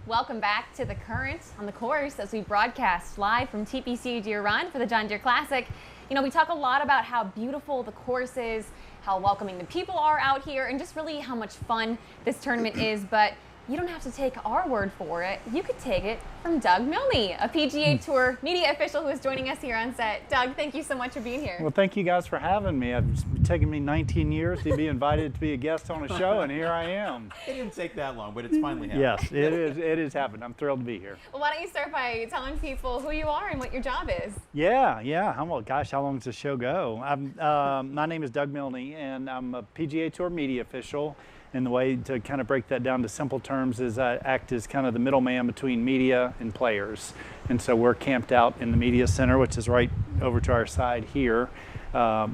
Welcome back to The Current on the course as we broadcast live from TPC Deere Run for the John Deere Classic. You know, we talk a lot about how beautiful the course is, how welcoming the people are out here, and just really how much fun this tournament is, but you don't have to take our word for it. You could take it from Doug Milne, a PGA Tour media official who is joining us here on set. Doug, thank you so much for being here. Well, thank you guys for having me. It's taken me 19 years to be invited to be a guest on a show, and here I am. It didn't take that long, but it's finally happened. Yes, it is happened. I'm thrilled to be here. Well, why don't you start by telling people who you are and what your job is? Yeah. Gosh, how long does the show go? My name is Doug Milne, and I'm a PGA Tour media official. And the way to kind of break that down to simple terms is I act as kind of the middleman between media and players. And so we're camped out in the media center, which is right over to our side here,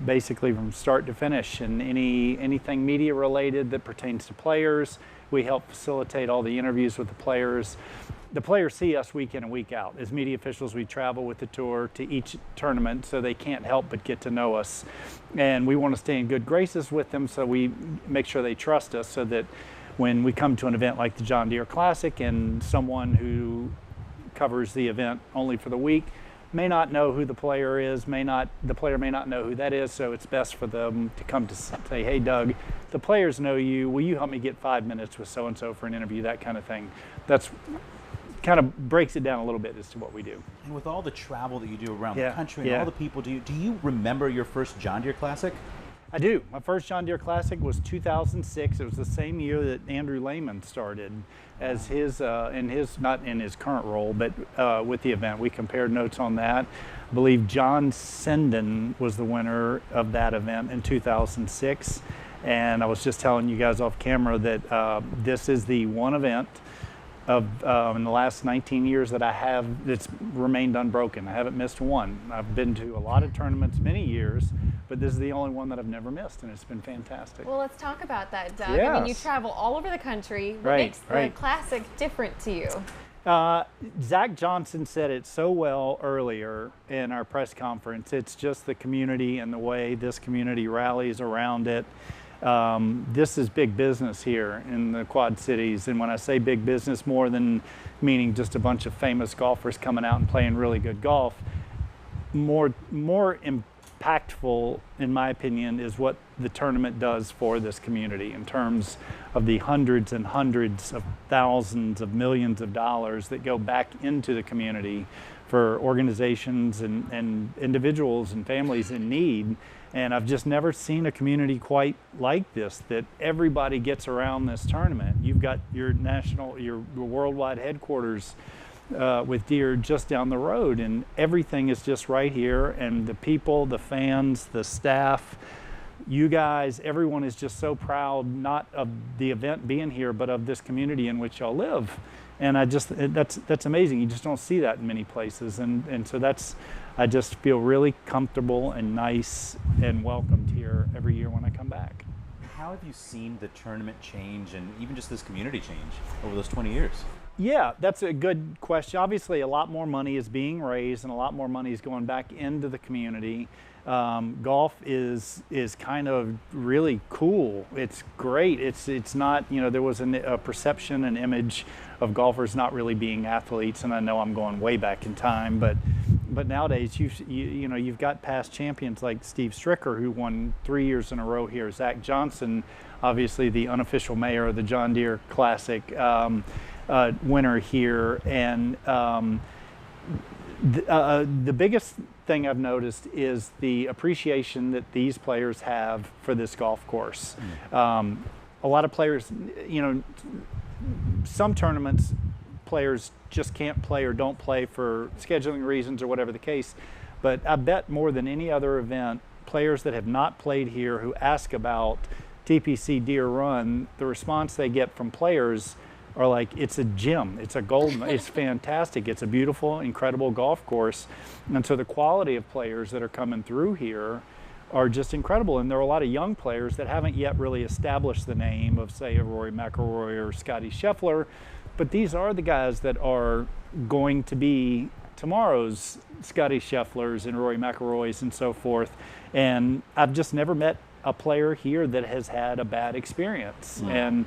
basically from start to finish. And anything media related that pertains to players, we help facilitate all the interviews with the players. The players see us week in and week out. As media officials, we travel with the tour to each tournament, so they can't help but get to know us. And we want to stay in good graces with them, so we make sure they trust us, so that when we come to an event like the John Deere Classic and someone who covers the event only for the week may not know who the player is, the player may not know who that is, so it's best for them to come to say, hey Doug, the players know you, will you help me get 5 minutes with so-and-so for an interview, that kind of thing. That's kind of breaks it down a little bit as to what we do. And with all the travel that you do around the country and all the people, do you remember your first John Deere Classic? I do. My first John Deere Classic was 2006. It was the same year that Andrew Lehman started as his, not in his current role, but with the event. We compared notes on that. I believe John Senden was the winner of that event in 2006. And I was just telling you guys off camera that this is the one event in the last 19 years that I have that's remained unbroken. I haven't missed one. I've been to a lot of tournaments many years, but this is the only one that I've never missed, and it's been fantastic. Well, let's talk about that, Doug. Yes. I mean, you travel all over the country. What makes the Classic different to you? Zach Johnson said it so well earlier in our press conference. It's just the community and the way this community rallies around it. This is big business here in the Quad Cities, and when I say big business, more than meaning just a bunch of famous golfers coming out and playing really good golf, more impactful, in my opinion, is what the tournament does for this community in terms of the hundreds and hundreds of thousands of millions of dollars that go back into the community for organizations and individuals and families in need. And I've just never seen a community quite like this, that everybody gets around this tournament. You've got your worldwide headquarters with Deere just down the road, and everything is just right here. And the people, the fans, the staff, you guys, everyone is just so proud, not of the event being here, but of this community in which y'all live. And that's amazing. You just don't see that in many places. And so I just feel really comfortable and nice and welcomed here every year when I come back. How have you seen the tournament change and even just this community change over those 20 years? Yeah, that's a good question. Obviously, a lot more money is being raised and a lot more money is going back into the community. Golf is kind of really cool. It's great. It's not, there was a perception and image of golfers not really being athletes, and I know I'm going way back in time, but nowadays you've got past champions like Steve Stricker, who won 3 years in a row here. Zach Johnson, obviously the unofficial mayor of the John Deere Classic, winner here, and the biggest thing I've noticed is the appreciation that these players have for this golf course. A lot of players, some tournaments players just can't play or don't play for scheduling reasons or whatever the case, but I bet more than any other event, players that have not played here who ask about TPC Deere Run, the response they get from players are like, it's a gem, it's a golden, it's fantastic, it's a beautiful, incredible golf course. And so the quality of players that are coming through here are just incredible. And there are a lot of young players that haven't yet really established the name of, say, a Rory McIlroy or Scotty Scheffler, but these are the guys that are going to be tomorrow's Scotty Schefflers and Rory McIlroys and so forth. And I've just never met a player here that has had a bad experience. And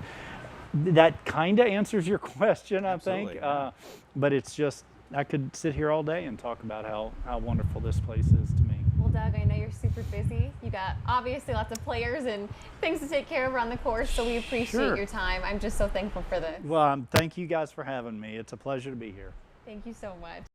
That kind of answers your question, I Absolutely, think. yeah. But it's just, I could sit here all day and talk about how wonderful this place is to me. Well, Doug, I know you're super busy. You got obviously lots of players and things to take care of around the course, so we appreciate your time. I'm just so thankful for this. Well, thank you guys for having me. It's a pleasure to be here. Thank you so much.